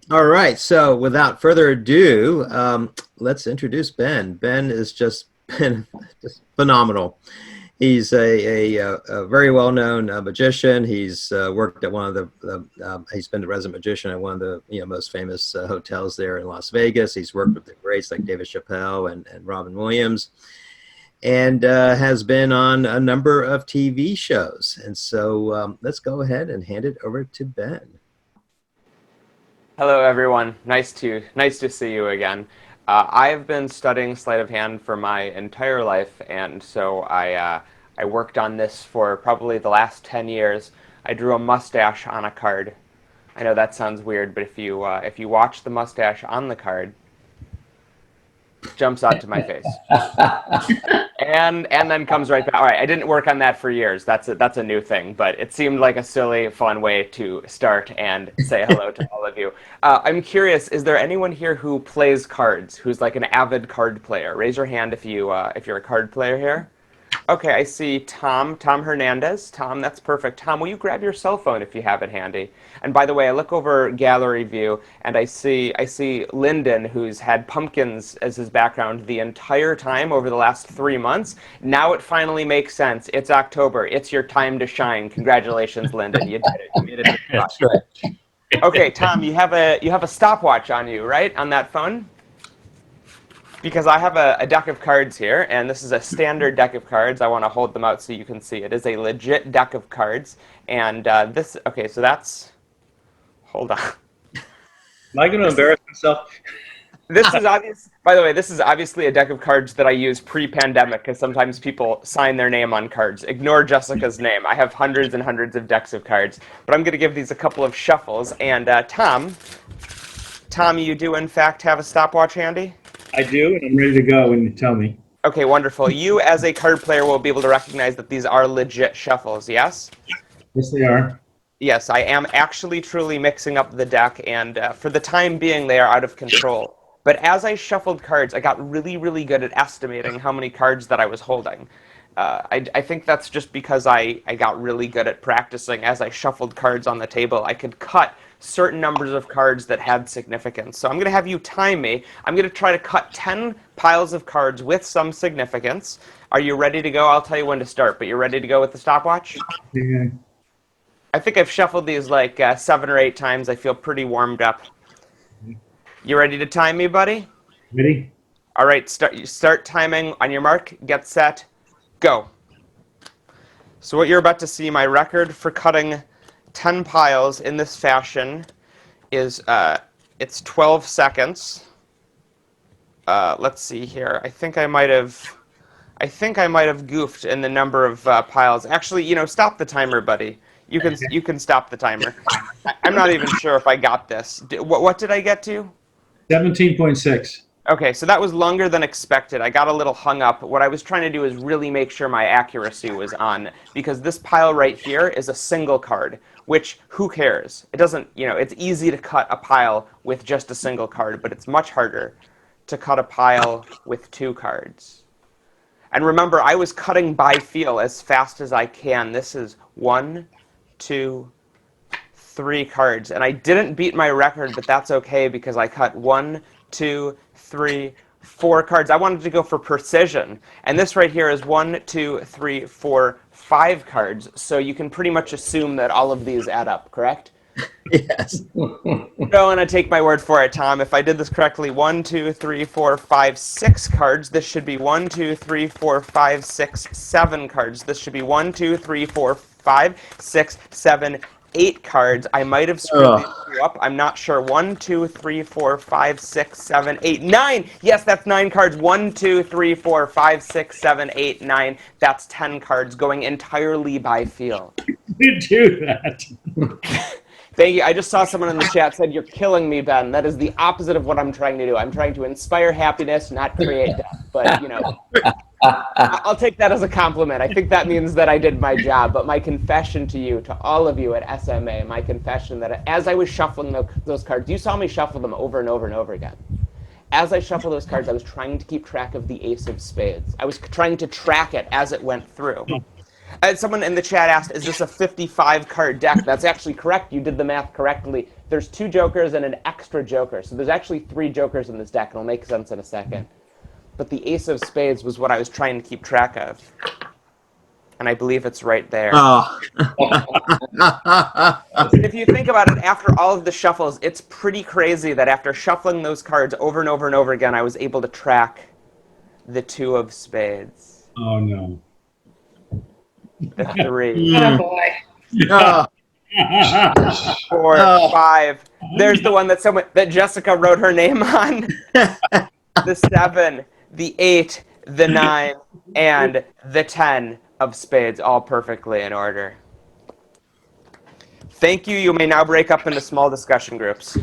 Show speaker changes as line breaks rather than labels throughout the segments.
All right. So without further ado, let's introduce Ben. Ben is just been just phenomenal. He's a very well-known magician. He's worked at one of he's been the resident magician at one of the most famous hotels there in Las Vegas. He's worked with the greats like David Chappelle and Robin Williams, and has been on a number of TV shows. And so let's go ahead and hand it over to Ben.
Hello, everyone. Nice to see you again. I've been studying sleight of hand for my entire life, and so I worked on this for probably the last 10 years. I drew a mustache on a card. I know that sounds weird, but if you watch the mustache on the card, it jumps out to my face. And then comes right back. All right, I didn't work on that for years. That's a new thing, but it seemed like a silly, fun way to start and say hello to all of you. I'm curious, is there anyone here who plays cards, who's like an avid card player? Raise your hand if you're a card player here. Okay, I see Tom Hernandez. Tom, that's perfect. Tom, will you grab your cell phone if you have it handy? And by the way, I look over gallery view and I see Lyndon, who's had pumpkins as his background the entire time over the last 3 months. Now it finally makes sense. It's October. It's your time to shine. Congratulations, Lyndon. You did it. You made it to the
That's right.
Okay, Tom, you have a stopwatch on you, right? On that phone? Because I have a deck of cards here, and this is a standard deck of cards. I want to hold them out so you can see. It is a legit deck of cards. And okay, so that's, hold on.
Am I going to embarrass myself?
This is obvious. By the way, this is obviously a deck of cards that I use pre-pandemic because sometimes people sign their name on cards. Ignore Jessica's name. I have hundreds and hundreds of decks of cards, but I'm going to give these a couple of shuffles. And Tom, you do in fact have a stopwatch handy?
I do, and I'm ready to go when you tell me.
Okay, wonderful. You, as a card player, will be able to recognize that these are legit shuffles, yes?
Yes, they are.
Yes, I am actually truly mixing up the deck, and for the time being, they are out of control. But as I shuffled cards, I got really, really good at estimating how many cards that I was holding. I think that's just because I got really good at practicing. As I shuffled cards on the table, I could cut certain numbers of cards that had significance. So I'm going to have you time me. I'm going to try to cut 10 piles of cards with some significance. Are you ready to go? I'll tell you when to start, but you're ready to go with the stopwatch?
Yeah.
I think I've shuffled these like 7 or 8 times. I feel pretty warmed up. You ready to time me, buddy?
Ready?
All right, start timing on your mark, get set, go. So what you're about to see, my record for cutting 10 piles in this fashion is it's 12 seconds. Let's see here. I think I might have goofed in the number of piles. Actually, stop the timer, buddy. You can stop the timer. I'm not even sure if I got this. What did I get to?
17.6.
Okay, so that was longer than expected. I got a little hung up. What I was trying to do is really make sure my accuracy was on, because this pile right here is a single card, which, who cares? It doesn't, it's easy to cut a pile with just a single card, but it's much harder to cut a pile with 2 cards. And remember, I was cutting by feel as fast as I can. This is 1, 2, 3 cards. And I didn't beat my record, but that's okay because I cut 1, 2, 3, 4 cards. I wanted to go for precision. And this right here is 1, 2, 3, 4, 5 cards. So you can pretty much assume that all of these add up, correct?
Yes.
Don't want to take my word for it, Tom. If I did this correctly, 1, 2, 3, 4, 5, 6 cards. This should be 1, 2, 3, 4, 5, 6, 7 cards. This should be 1, 2, 3, 4, 5, 6, 7, 8 cards. I might have screwed these two up. I'm not sure. 1, 2, 3, 4, 5, 6, 7, 8, 9. Yes, that's 9 cards. 1, 2, 3, 4, 5, 6, 7, 8, 9. That's 10 cards going entirely by feel.
You do that.
Thank you. I just saw someone in the chat said, "You're killing me, Ben." That is the opposite of what I'm trying to do. I'm trying to inspire happiness, not create death. But, I'll take that as a compliment. I think that means that I did my job. But my confession to you, to all of you at SMA, my confession that as I was shuffling those cards, you saw me shuffle them over and over and over again. As I shuffled those cards, I was trying to keep track of the ace of spades. I was trying to track it as it went through. Someone in the chat asked, is this a 55-card deck? That's actually correct. You did the math correctly. there's 2 jokers and an extra joker. So there's actually 3 jokers in this deck. It'll make sense in a second. But the ace of spades was what I was trying to keep track of. And I believe it's right there.
Oh.
If you think about it, after all of the shuffles, it's pretty crazy that after shuffling those cards over and over and over again, I was able to track the 2 of spades.
Oh, no.
The 3.
Oh, boy.
Oh.
4, 5. There's the one that Jessica wrote her name on. The 7, the 8, the 9, and the 10 of spades, all perfectly in order. Thank you. You may now break up into small discussion groups.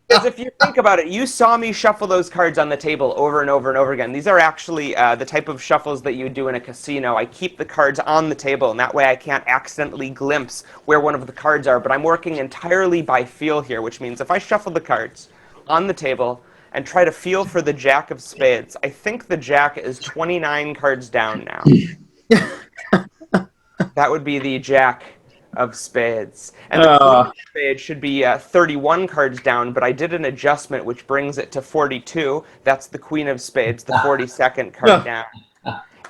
Because if you think about it, you saw me shuffle those cards on the table over and over and over again. These are actually the type of shuffles that you do in a casino. I keep the cards on the table, and that way I can't accidentally glimpse where one of the cards are. But I'm working entirely by feel here, which means if I shuffle the cards on the table and try to feel for the jack of spades, I think the jack is 29 cards down now. That would be the jack of spades. And the queen of spades should be 31 cards down, but I did an adjustment which brings it to 42. That's the queen of spades, the 42nd card down.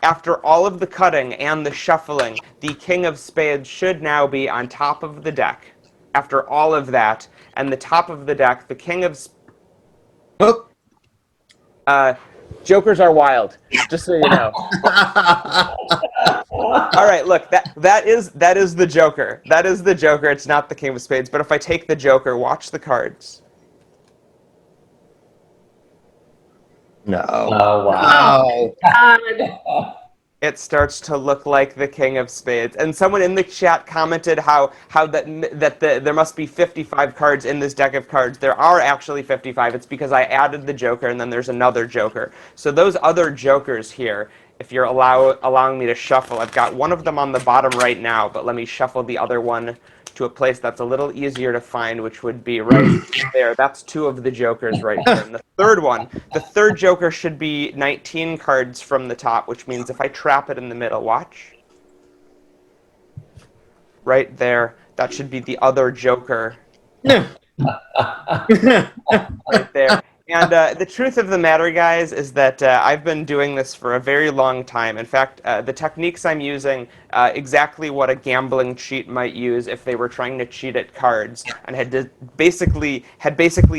After all of the cutting and the shuffling, the king of spades should now be on top of the deck. After all of that, and the top of the deck, the king of jokers are wild, just so you know. All right, look, that is the joker. That is the joker. It's not the king of spades. But if I take the joker, watch the cards.
No.
Oh, wow.
Oh.
God.
It starts to look like the king of spades. And someone in the chat commented how there must be 55 cards in this deck of cards. There are actually 55. It's because I added the joker and then there's another joker. So those other jokers here, if you're allowing me to shuffle, I've got one of them on the bottom right now, but let me shuffle the other one to a place that's a little easier to find, which would be right there. That's 2 of the jokers right here. And the third joker should be 19 cards from the top, which means if I trap it in the middle, watch. Right there, that should be the other joker. Right there. And the truth of the matter, guys, is that I've been doing this for a very long time. In fact, the techniques I'm using, exactly what a gambling cheat might use if they were trying to cheat at cards, and had basically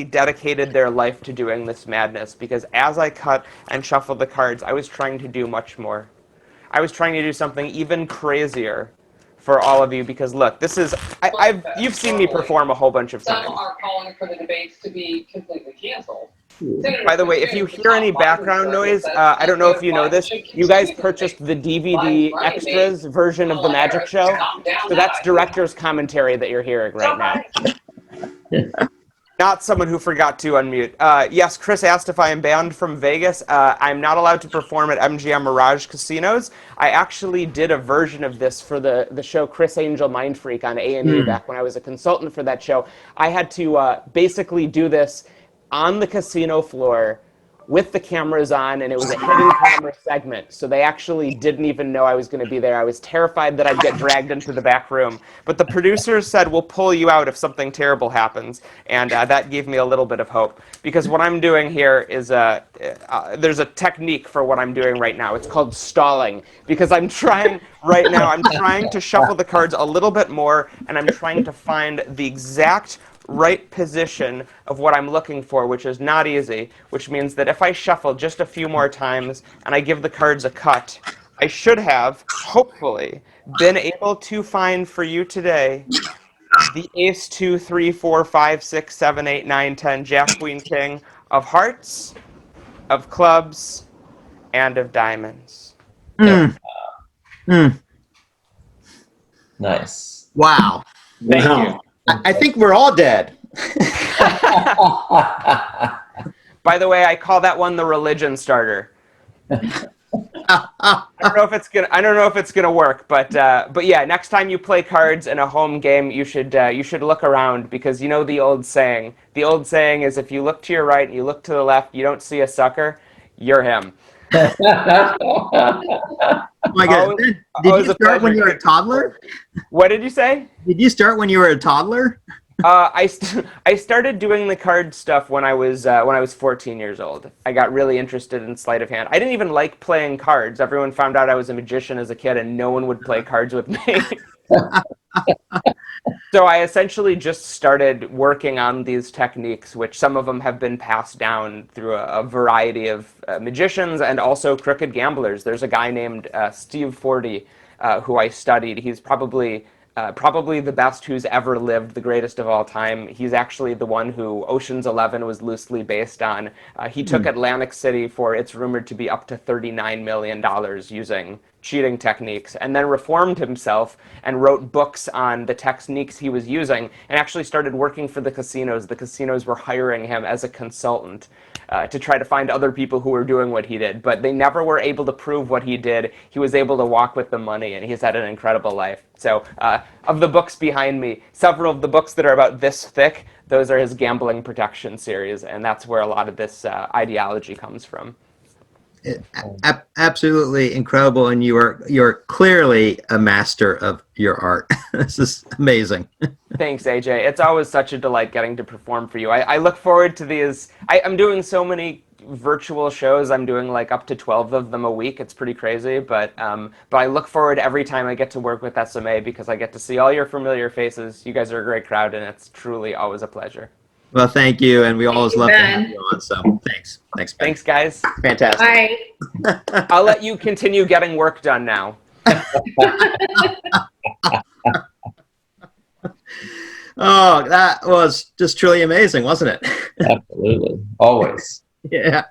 dedicated their life to doing this madness. Because as I cut and shuffle the cards, I was trying to do much more. I was trying to do something even crazier for all of you, because look, this is you've seen me perform a whole bunch of times.
Some are calling for the debates to be completely canceled.
By the way, if you hear any background noise, I don't know if you know this, you guys purchased the DVD extras version of The Magic Show, so that's director's commentary that you're hearing right now. Not someone who forgot to unmute. Yes, Chris asked if I am banned from Vegas. I'm not allowed to perform at MGM Mirage casinos. I actually did a version of this for the show Chris Angel Mind Freak on A&E back when I was a consultant for that show. I had to basically do this on the casino floor with the cameras on, and it was a hidden camera segment, so they actually didn't even know I was going to be there. I was terrified that I'd get dragged into the back room, but the producers said, we'll pull you out if something terrible happens, and that gave me a little bit of hope, because what I'm doing here is, there's a technique for what I'm doing right now. It's called stalling, because I'm trying to shuffle the cards a little bit more, and I'm trying to find the exact right position of what I'm looking for, which is not easy, which means that if I shuffle just a few more times and I give the cards a cut, I should have, hopefully, been able to find for you today the ace, 2, 3, 4, 5, 6, 7, 8, 9, 10, jack, queen, king of hearts, of clubs, and of diamonds.
Nice.
Wow.
Thank you.
I think we're all dead.
By the way, I call that one the religion starter. I don't know if it's gonna work, but yeah, next time you play cards in a home game, you should look around, because you know the old saying. The old saying is, if you look to your right and you look to the left, you don't see a sucker, you're him.
my goodness. Ben, did
Always
you
a
start when
pleasure.
you were a toddler?
What did you say?
Did you start when you were a toddler?
I started doing the card stuff when I was 14 years old. I got really interested in sleight of hand. I didn't even like playing cards. Everyone found out I was a magician as a kid, and no one would play cards with me. So I essentially just started working on these techniques, which some of them have been passed down through a variety of magicians and also crooked gamblers. There's a guy named Steve Forty who I studied. He's probably the best who's ever lived, the greatest of all time. He's actually the one who Ocean's 11 was loosely based on. He took Atlantic City for its rumored to be up to $39 million using cheating techniques, and then reformed himself and wrote books on the techniques he was using, and actually started working for the casinos. The casinos were hiring him as a consultant to try to find other people who were doing what he did, but they never were able to prove what he did. He was able to walk with the money, and he's had an incredible life. So of the books behind me, several of the books that are about this thick, those are his gambling protection series, and that's where a lot of this ideology comes from.
Absolutely incredible, and you're clearly a master of your art. This is amazing.
Thanks, AJ. It's always such a delight getting to perform for you. I look forward to these. I'm doing so many virtual shows. I'm doing like up to 12 of them a week. It's pretty crazy, but I look forward every time I get to work with SMA because I get to see all your familiar faces. You guys are a great crowd, and it's truly always a pleasure.
Well, thank you, and we always love to have
Ben.
you on. So thanks, Ben.
Thanks, guys.
Fantastic.
Bye.
I'll let you continue getting work done now.
Oh, that was just truly amazing, wasn't it?
Absolutely. Always.
Yeah.